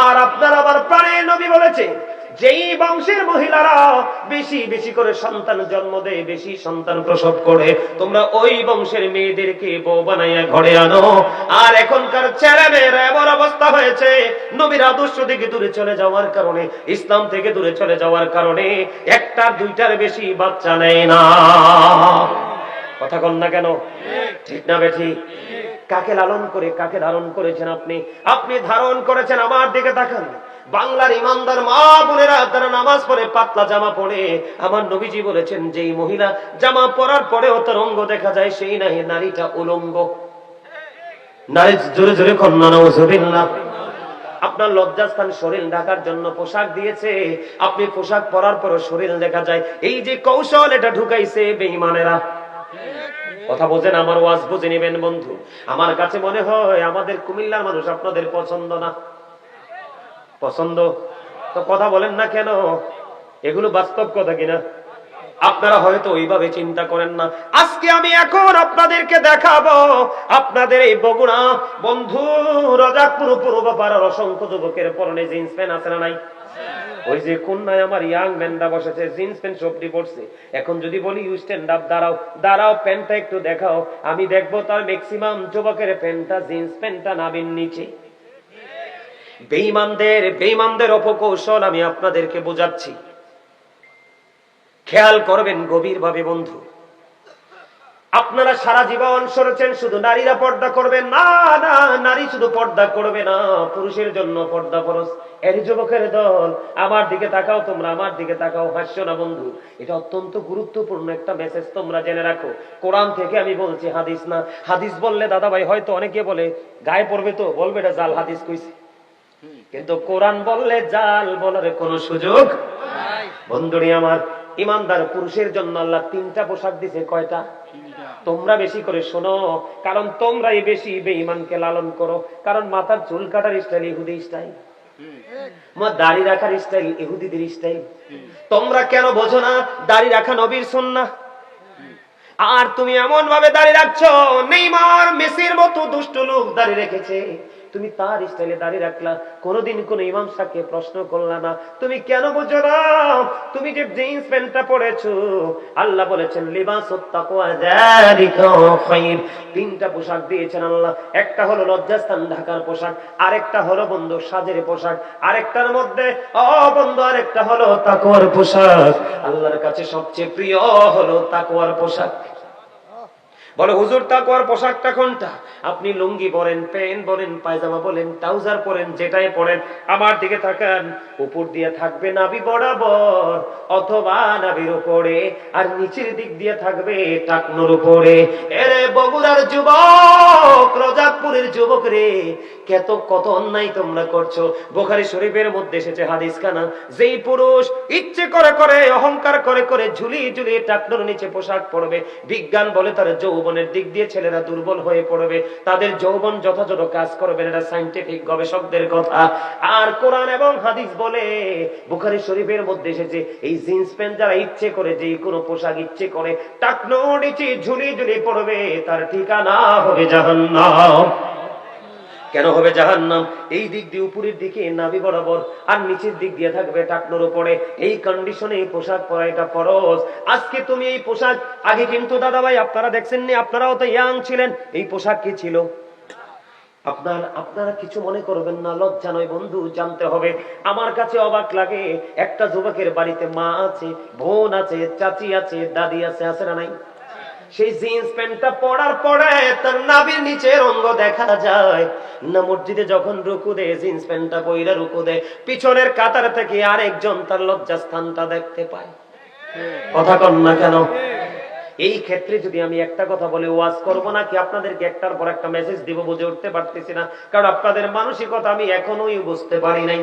আর আপনার আবার প্রাণের নবী বলেছে, যেই বংশের মহিলারা বেশি বেশি করে সন্তান জন্ম দেয়, বেশি সন্তান প্রসব করে, তোমরা ওই বংশের মেয়েদেরকে বউ বানাইয়া ঘরে আনো। আর এখনকার ছেলে মেয়েরা এমন অবস্থা হয়েছে, নবীর আদর্শ থেকে দূরে চলে যাওয়ার কারণে, ইসলাম থেকে দূরে চলে যাওয়ার কারণে একটা দুইটার বেশি বাচ্চা নেয় না। কথা কন না কেন? ঠিক না বেঠি? কাকে লালন করে, কাকে ধারণ করেছেন আপনি? আপনি ধারণ করেছেন, আমার দিকে তাকান, বাংলার ইমানদার মা বোনেরা তারা নামাজ পড়ে পাতলা জামা পরে। আমার নবীজি বলেছেন, যেই মহিলা জামা পরার পরেও তার অঙ্গ দেখা যায়, সেই নারীটা উলঙ্গ। নারী জোরে জোরে কন্যা নাউজুবিল্লাহ। আপনার লজ্জাস্থান শরীর ঢাকার জন্য পোশাক দিয়েছে, আপনি পোশাক পরার পরও শরীর দেখা যায়। এই যে কৌশল, এটা ঢুকাইছে বেঈমানেরা। কথা বোঝেন, আমার ওয়াজ বুঝে নেবেন বন্ধু। আমার কাছে মনে হয় আমাদের কুমিল্লার মানুষ আপনাদের পছন্দ না। পছন্দ তো কথা বলেন না কেন? এগুলো বাস্তব কথা কিনা? আপনারা হয়তো ওইভাবে চিন্তা করেন না। আজকে আমি এখন আপনাদেরকে দেখাবো, আপনাদের এই বগুড়া বন্ধু রাজাপুর পূর্বপাড়ার অসংখ্য যুবকের পরনে জিন্স প্যান্ট আছে না নাই? ওই যে কন্যায় আমার ইয়াং ম্যানরা বসেছে, জিন্স প্যান্ট সবটি পড়ছে। এখন যদি বলি ইউ স্ট্যান্ড আপ, দাঁড়াও দাঁড়াও, প্যান্টটা একটু দেখাও, আমি দেখবো তার ম্যাক্সিমাম যুবকের প্যান্টটা, জিন্স প্যান্টটা নাবির নিচে। বেঈমানদের অপকৌশল আমি আপনাদেরকে বোঝাচ্ছি, খেয়াল করবেন গভীরভাবে বন্ধু। আপনারা সারা জীবন সরেছেন শুধু নারীরা পর্দা করবেন, না না, নারী শুধু পর্দা করবে না, পুরুষের জন্য পর্দা ফরজ। এর যুবকের দল, আমার দিকে তাকাও, তোমরা আমার দিকে তাকাও, হাসছো না বন্ধু। এটা অত্যন্ত গুরুত্বপূর্ণ একটা মেসেজ, তোমরা জেনে রাখো। কোরআন থেকে আমি বলছি, হাদিস না। হাদিস বললে দাদা ভাই হয়তো অনেকে বলে গায়ে পড়বে, তো বলবে এটা জাল হাদিস কইছে, কিন্তু কোরআন বললে জাল বলার কোনো সুযোগ নাই। বন্ধুরি আমার, ইমানদার পুরুষের জন্য আল্লাহ 3টা পোশাক দিছে। কয়টা? তোমরা বেশি করে শোনো, কারণ তোমরাই বেশি বেঈমানকে লালন করো। কারণ মাথার চুল কাটার স্টাইল ইহুদি স্টাইল, দাড়ি রাখার স্টাইল ইহুদিদের স্টাইল। তোমরা কেন বোঝো না দাড়ি রাখা নবীর সুন্নাহ? আর তুমি এমন ভাবে দাড়ি রাখছো, নেইমার মেসির মতো দুষ্ট লোক দাড়ি রেখেছে, তুমি তার স্টাইলে দাঁড়িয়ে রাখলা, কোনদিন কোন ইমাম সাহেবকে প্রশ্ন করলা না। তুমি কেন বুঝো না? তুমি যে জিন্স প্যান্টটা পরেছো, আল্লাহ বলেছেন লিবাসুত তাকওয়া যালিকা খায়র। 3টা পোশাক দিয়েছেন আল্লাহ। একটা হলো লজ্জাস্থান ঢাকার পোশাক, আরেকটা হলো বন্ধু সাজের পোশাক, আরেকটার মধ্যে বন্ধু আরেকটা হলো তাকওয়ার পোশাক। আল্লাহর কাছে সবচেয়ে প্রিয় হলো তাকওয়ার পোশাক। বলে হুজুর তাকওয়ার পোশাকটা কোনটা? আপনি লুঙ্গি পরেন, প্যান্ট পরেন, পায়জামা বলেন, ট্রাউজার পরেন, যেটাই পরেন, আমার দিকে তাকান, উপর দিয়ে থাকবে নাভি বরাবর অথবা নাভির উপরে, আর নিচের দিক দিয়ে থাকবে টাকনোর উপরে। এরে বগুড়ার যুবক, রজাকপুরের যুবক রে, কত অন্যায় তোমরা করছো। বুখারী শরীফের মধ্যে এসেছে হাদিস খানা, যেই পুরুষ ইচ্ছে করে করে অহংকার করে করে ঝুলিয়ে ঝুলিয়ে টাকনোর নিচে পোশাক পরবে, বিজ্ঞান বলে তার যৌবনের দিক দিয়ে ছেলেরা দুর্বল হয়ে পড়বে, তাদের যৌবন যথাযথ কাজ করবে না। এটা সায়েন্টিফিক গবেষকদের কথা। আর কোরআন এবং হাদিস বলে, বুখারী শরীফের মধ্যে এসেছে, এই জিন্স প্যান্ট যারা ইচ্ছে করে যে কোনো পোশাক ইচ্ছে করে টাকনোর নিচে ঝুলিয়ে ঝুলিয়ে পড়বে, তার ঠিকানা হবে জাহান্নাম। কেন হবে জাহান্নাম? এই দিক দিয়ে উপরের দিকে নাভি বরাবর, আর নিচের দিক দিয়ে থাকবে টাকনোর উপরে। এই কন্ডিশনে এই পোশাক পরা এটা ফরজ। আজকে তুমি এই পোশাক, আগে কিন্তু দাদা ভাই আপনারা দেখছেন নি, আপনারাও তো ইয়াং ছিলেন, এই পোশাক কি ছিল? আপনারা কিছু মনে করবেন না, লজ্জা নয় বন্ধু, জানতে হবে। আমার কাছে অবাক লাগে, একটা যুবকের বাড়িতে মা আছে, বোন আছে, চাচি আছে, দাদি আছে, আছে না নাই? সেই জিন্স প্যান্টটা পরার পরে তার নাভির নিচের অঙ্গ দেখা যায় না। মসজিদে যখন রুকু দেয়, জিন্স প্যান্টটা পইরা রুকু দেয়, পিছনের কাতার থেকে আরেকজন তার লজ্জাস্থানটা দেখতে পায়। কথা কন না কেন? এই ক্ষেত্রে যদি আমি একটা কথা বলে ওয়াজ করবো নাকি আপনাদেরকে একটার পর একটা মেসেজ দিব, বুঝে উঠতে পারতেছি না, কারণ আপনাদের মানসিকতা আমি এখনোই বুঝতে পারি নাই।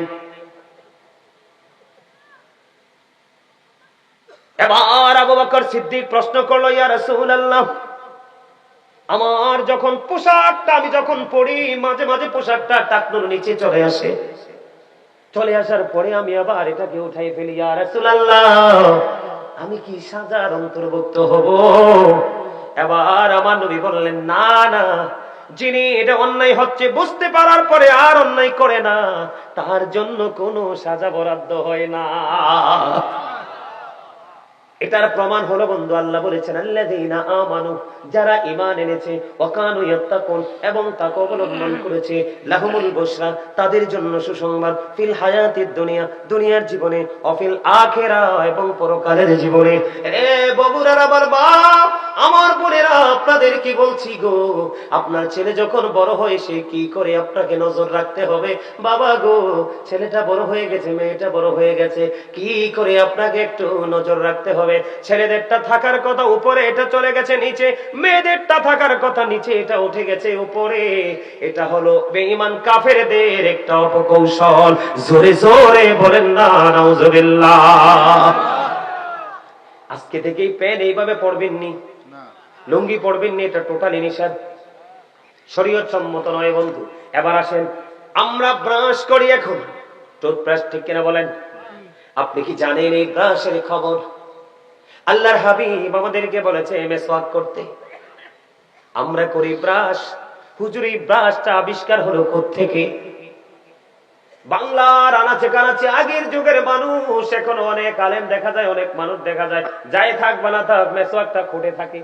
এবার আবু বকর সিদ্দিক প্রশ্ন করলো, ইয়া রাসূলুল্লাহ, আমার যখন পোশাকটা আমি যখন পরি, মাঝে মাঝে পোশাকটা টাকনোর নিচে চলে আসে, চলে আসার পরে আমি আবার এটাকে উঠাই ফেলি, ইয়া রাসূলুল্লাহ, আমি কি সাজার অন্তর্ভুক্ত হব? এবার আমার নবী বললেন, না না, যিনি এটা অন্যায় হচ্ছে বুঝতে পারার পরে আর অন্যায় করে না, তার জন্য কোনো সাজা বরাদ্দ হয় না। এটার প্রমাণ হলো বন্ধু, আল্লাহ বলেছেন আল্লাযীনা আমানু, যারা ঈমান এনেছে, ওয়া কানু ইয়াত্তাকুন, এবং তাকওয়া অবলম্বন করেছে, লাহুমুল বুশরা, তাদের জন্য সুসংবাদ, ফিল হায়াতিদ দুনিয়া, দুনিয়ার জীবনে, ও ফিল আখিরাহ, এবং পরকালের জীবনে। এ বগুড়ার আমার বাপ, আমার বোনেরা, আপনাদের কি বলছি গো, আপনার ছেলে যখন বড় হয় সে কি করে আপনাকে নজর রাখতে হবে। বাবা গো, ছেলেটা বড় হয়ে গেছে, মেয়েটা বড় হয়ে গেছে, কি করে আপনাকে একটু নজর রাখতে হবে। ছেলেদেরটা থাকার কথা উপরে, এটা চলে গেছে নিচে, মেয়েদেরটা থাকার কথা নিচে, এটা উঠে গেছে উপরে। এটা হলো বেঈমান কাফেরদের একটা অপকৌশল। জোরে জোরে বলেন না নাউজুবিল্লাহ। আজকে থেকেই প্যান্ট এইভাবে পড়বেন নি, লুঙ্গি পড়বেন নি, এটা টোটালি নিষেধ, শরীয়ত সম্মত নয় বন্ধু। এবার আসেন, আমরা ব্রাশ করি এখন, টুথব্রাশ, ঠিক কিনা বলেন? আপনি কি জানেন এই ব্রাশের খবর? আল্লাহর হাবিব আমাদেরকে বলেছে মেসওয়াক করতে, আমরা করি ব্রাশ। হুজুর, এই ব্রাশটা আবিষ্কার হলো কোত্থেকে? বাংলার আনাচে কানাচে আগের যুগের মানুষ, এখনো অনেক আলেম দেখা যায়, অনেক মানুষ দেখা যায়, যাই থাক বা না থাক মেসওয়াকটা খুঁটে থাকে,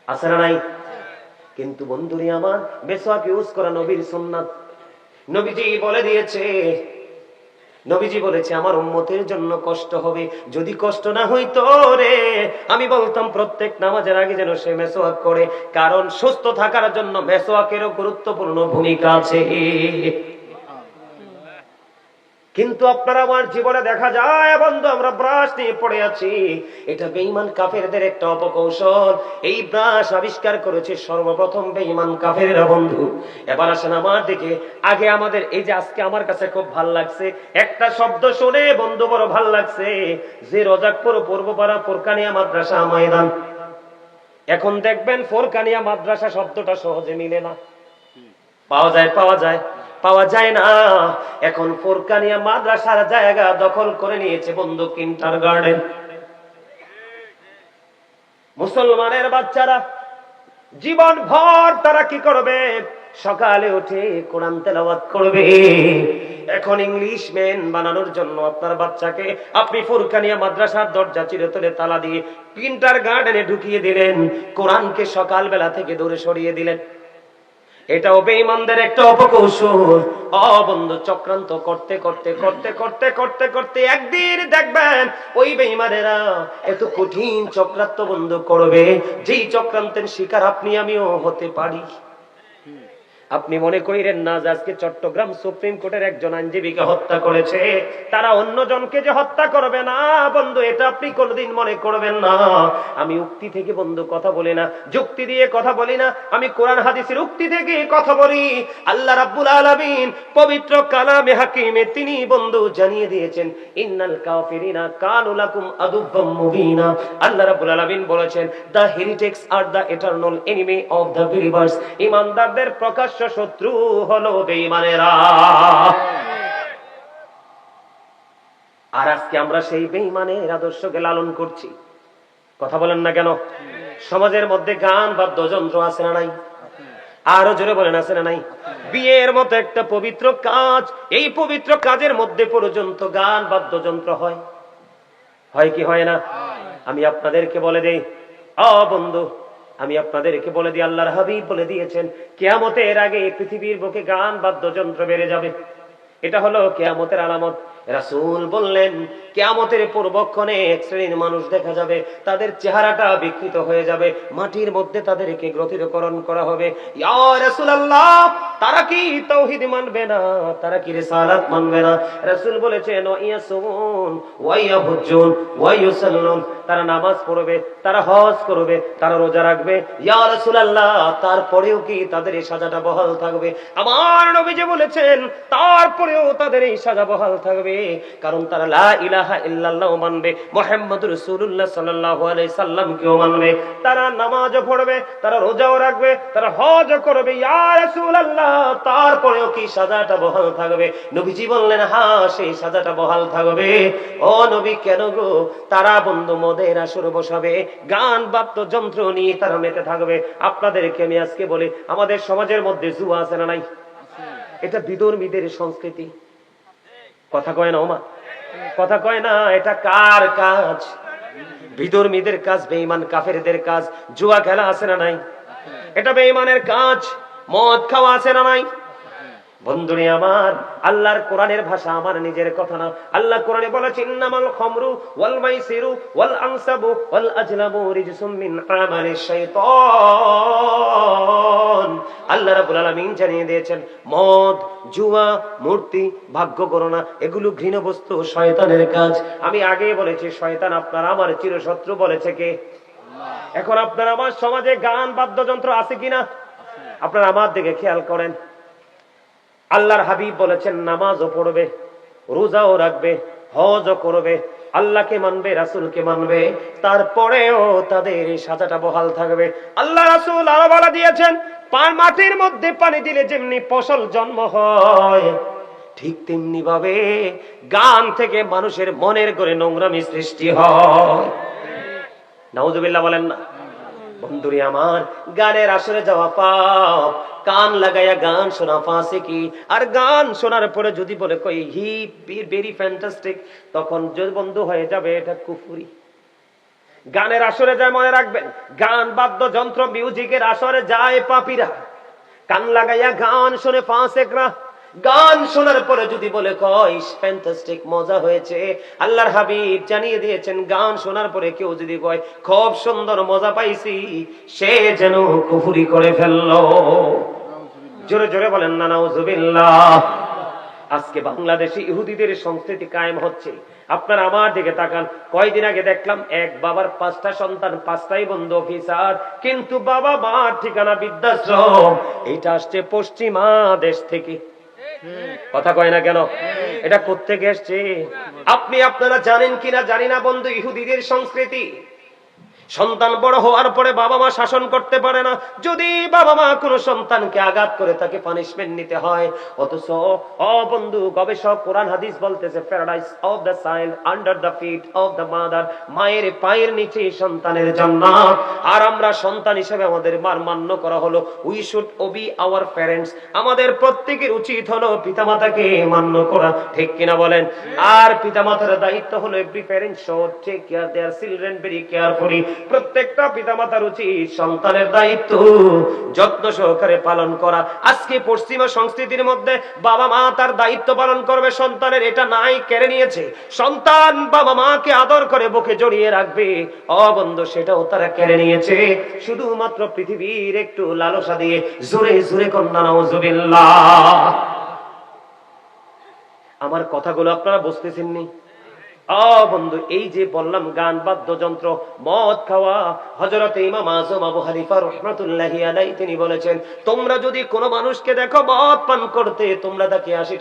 আছে না নাই? কিন্তু বন্ধুরি আমার, মেসওয়াক ইউজ করা নবীর সুন্নাত। নবীজি বলে দিয়েছে, নবীজি বলেছে আমার উম্মতের জন্য কষ্ট হবে, যদি কষ্ট না হইতো রে আমি বলতাম প্রত্যেক নামাজের আগে যেন সে মেসওয়াক করে, কারণ সুস্থ থাকার জন্য মেসওয়াকেরও গুরুত্বপূর্ণ ভূমিকা আছে। কিন্তু আপনারা আমার জীবনে দেখা যায় বন্ধু, আমরা ব্রাশ নিয়ে পড়ে আছি। এটা বেঈমান কাফেরদের একটা অপকৌশল। এই ব্রাশ আবিষ্কার করেছে সর্বপ্রথম বেঈমান কাফেররা বন্ধু। এবার আসেন আমার দিকে, আগে আমাদের এই যে আজকে আমার কাছে খুব ভাল লাগছে একটা শব্দ শুনে বন্ধু, বড় ভাল লাগছে, যে রোজাকপুর পূর্বপাড়া ফোরকানিয়া মাদ্রাসা ময়দান। এখন দেখবেন ফোরকানিয়া মাদ্রাসা শব্দটা সহজে মিলে না, পাওয়া যায় না। এখন ফোরকানিয়া মাদ্রাসার জায়গা দখল করে নিয়েছে বন্ধু কিন্ডারগার্টেন। মুসলমানের বাচ্চারা জীবন ভর তারা কি করবে? সকালে উঠে কোরআন তেলাওয়াত করবে। এখন ইংলিশ ম্যান বানানোর জন্য আপনার বাচ্চাকে আপনি ফোরকানিয়া মাদ্রাসার দরজা চিরতরে তালা দিয়ে কিন্ডারগার্টেনে ঢুকিয়ে দিলেন, কোরআনকে সকালবেলা থেকে দূরে সরিয়ে দিলেন। এটাও বেঈমানদের একটা অপকৌশল। বন্ধু, চক্রান্ত করতে করতে করতে করতে করতে করতে একদিন দেখবেন ওই বেঈমানেরা এত কঠিন চক্রান্ত বন্ধ করবে, যেই চক্রান্তের শিকার আপনি আমিও হতে পারি। আপনি মনে করেন না যে আজকে চট্টগ্রাম সুপ্রিম কোর্টের একজন আইনজীবীকে হত্যা করেছে, তারা অন্যজনকে যে হত্যা করবে না বন্ধু, এটা আপনি কোনোদিন মনে করবেন না। আমি উক্তি থেকে বন্ধু কথা বলি না, যুক্তি দিয়ে কথা বলি না, আমি কোরআন হাদিসের উক্তি থেকে কথা বলি। আল্লাহ রাব্বুল আলামিন পবিত্র কালামে হাকিমে তিনি বন্ধু জানিয়ে দিয়েছেন, ইন্নাল কাফিরিনা কানু লাকুম আদুব্বাম মুবিনা। আল্লাহ রাব্বুল আলামিন বলেছেন, the heretics are the eternal enemy of the believers. ঈমানদারদের প্রকাশ শত্রু হলো বেঈমানেরা। আর আজকে আমরা সেই বেঈমানের আদর্শকে লালন করছি। কথা বলেন না কেন? সমাজের মধ্যে গান বাদ্যযন্ত্র আছে না নাই? আরো জোরে বলেন, আছে না নাই? বিয়ের মতো একটা পবিত্র কাজ, এই পবিত্র কাজের মধ্যে পর্যন্ত গান বাদ্যযন্ত্র হয়, হয় কি হয় না? আমি আপনাদেরকে বলে দেই বন্ধু, আমি আপনাদেরকে বলে দিই, আল্লাহর হাবিব বলে দিয়েছেন কিয়ামতের আগে পৃথিবীর বুকে গান বাদ্যযন্ত্র বেড়ে যাবে। এটা হলো কিয়ামতের আলামত। রাসূল বললেন কিয়ামতের পূর্বক্ষণে এক শ্রেণীর মানুষ দেখা যাবে, তাদের চেহারাটা বিকৃত হয়ে যাবে, মাটির মধ্যে তাদেরকে গ্রথিতকরণ করা হবে। ইয়া রাসূলুল্লাহ, তারা কি তাওহীদ মানবে না? তারা কি রিসালাত মানবে না? রাসূল বলেছেন ওয়াইয়াসুন ওয়াইয়াহুজ্জুন ওয়াইয়ুসাল্লুন, তারা নামাজ পড়বে, তারা হজ করবে, তারা রোজা রাখবে। ইয়া রাসূলুল্লাহ, তারপরেও কি তাদের এই সাজাটা বহাল থাকবে? আমার নবীজি বলেছেন তারপরেও তাদের এই সাজা বহাল থাকবে, কারণ তারা লা ইলাহা ইল্লাল্লাহ মানবে, মুহাম্মদুর রাসূলুল্লাহ সাল্লাল্লাহু আলাইহি সাল্লাম কেও মানবে, তারা নামাজও পড়বে, তারা রোজাও রাখবে, তারা হজও করবে। ইয়া রাসূলুল্লাহ, তারপরেও কি সাজাটা বহাল থাকবে? নবীজি বললেন হ্যাঁ, সেই সাজাটা বহাল থাকবে। ও নবী, কেন গো? তারা বন্ধু মদের আসর বসাবে, গান বাদ্যযন্ত্র নিয়ে তারা মেতে থাকবে। আপনাদেরকে আমি আজকে বলি, আমাদের সমাজের মধ্যে জুয়া আছে না নাই? এটা বিধর্মীদের সংস্কৃতি। কথা কয় না ওমা? কথা কয় না? এটা কার কাজ? বিধর্মীদের কাজ, বেঈমান কাফেরদের কাজ। জুয়া খেলা আছে না নাই? এটা বেঈমানের কাজ। মদ খাওয়া আছে না নাই? বন্ধুরে আমার, আল্লাহর কোরআনের ভাষা, আমার নিজের কথা না। আল্লাহ কোরআনে বলেছেন ইন্নামাল খামরু ওয়াল মাইসিরু ওয়াল আনসাবু ওয়াল আজলামু রিজসুম মিন আমালিশ শাইতান। আল্লাহ রাব্বুল আলামিন জানিয়ে দিয়েছেন, মদ, জুয়া, মূর্তি, ভাগ্য গণনা এগুলো ঘৃণ্য বস্তু, শয়তানের কাজ। আমি আগেই বলেছি, শয়তান আপনার আমার চিরশত্রু বলেছে কে? এখন আপনার আমার সমাজে গান বাদ্যযন্ত্র আছে কিনা? আপনারা আমার দিকে খেয়াল করেন। আল্লাহর হাবিব বলেছেন নামাজও পড়বে, রোজাও রাখবে, হজও করবে, আল্লাহকে মানবে, রাসূলকে মানবে, তারপরেও তাদের এই সাজাটা বহাল থাকবে। আল্লাহ রাসূল আরো বলে দিয়েছেন, মাটির মধ্যে পানি দিলে যেমনি ফসল জন্ম হয়, ঠিক তেমনি ভাবে গান থেকে মানুষের মনের করে নোংরামি সৃষ্টি হয়। নাউজুবিল্লাহ বলেন না? বন্ধুরে আমার, গানের আসরে যাওয়া পাপ, কান লাগাইয়া গান শোনা ফাসিকি। আর গান শোনার পরে যদি বলে কই হি ভেরি ফ্যান্টাস্টিক, তখন যদি বন্ধু হয়ে যাবে এটা কুফরি। গানের আসরে যায়, মনে রাখবেন, গান বাদ্যযন্ত্র মিউজিকের আসরে যায় পাপীরা, কান লাগাইয়া গান শুনে ফাসিকরা। গান শোনার পরে যদি বলে কয় ফ্যান্টাস্টিক, মজা হয়েছে, আল্লাহর হাবিব জানিয়ে দিয়েছেন গান শোনার পরে কেউ যদি কয় খুব সুন্দর, মজা পাইছি, সে যেন কুফরি করে ফেললো। জোরে জোরে বলেন না নাউজুবিল্লাহ। আজকে বাংলাদেশে ইহুদিদের সংস্কৃতি কায়েম হচ্ছে। আপনারা আমার দিকে তাকান। কয়দিন আগে দেখলাম এক বাবার 5টা সন্তান, 5টাই বন্ধু অফিসার, কিন্তু বাবা মার ঠিকানা বৃদ্ধাশ্রম। এটা আসছে পশ্চিমা দেশ থেকে। কথা কয় না কেন? এটা কোত্থেকে এসছে? আপনারা জানেন কিনা জানি না বন্ধু, ইহুদিদের সংস্কৃতি, সন্তান বড় হওয়ার পরে বাবা মা শাসন করতে পারে না। যদি বাবা মা কোনো সন্তানকে আঘাত করে তাকে পানিশমেন্ট নিতে হয়। অথচ বন্ধু, গবেষক কোরআন হাদিস বলতেছে paradise of the child under the feet of the mother, মায়ের পায়ের নিচে সন্তানের জান্নাত। আর আমরা সন্তান হিসেবে আমাদের মান্য করা হলো we should Obi our parents. আমাদের প্রত্যেকের উচিত হলো পিতামাতাকে মান্য করা, ঠিক কিনা বলেন? আর পিতামাতার দায়িত্ব হলো every parent should take care their children very carefully. প্রত্যেকটা পিতামাতার উচিত সন্তানের দায়িত্ব যত্ন সহকারে পালন করা। আজকে পশ্চিমা সংস্কৃতির মধ্যে বাবা মা তার দায়িত্ব পালন করবে সন্তানের, এটা নাই, কেড়ে নিয়েছে। সন্তান বাবা মাকে আদর করে বুকে জড়িয়ে রাখবে, বন্ধু, সেটাও তারা কেড়ে নিয়েছে, শুধুমাত্র পৃথিবীর একটু লালসা দিয়ে। জোরে জোরে কন্যা নাউজুবিল্লাহ। আমার কথাগুলো আপনারা বুঝতেছেন নি? বন্ধু, এই যে বললাম গান বাদ্যযন্ত্র, মদ খাওয়া, হযরতে ইমাম আযম আবু হানিফা রাহমাতুল্লাহি আলাইহি তিনি বলেছেন, তোমরা যদি কোনো মানুষকে দেখো মদ পান করতে, তোমরা তাকে 80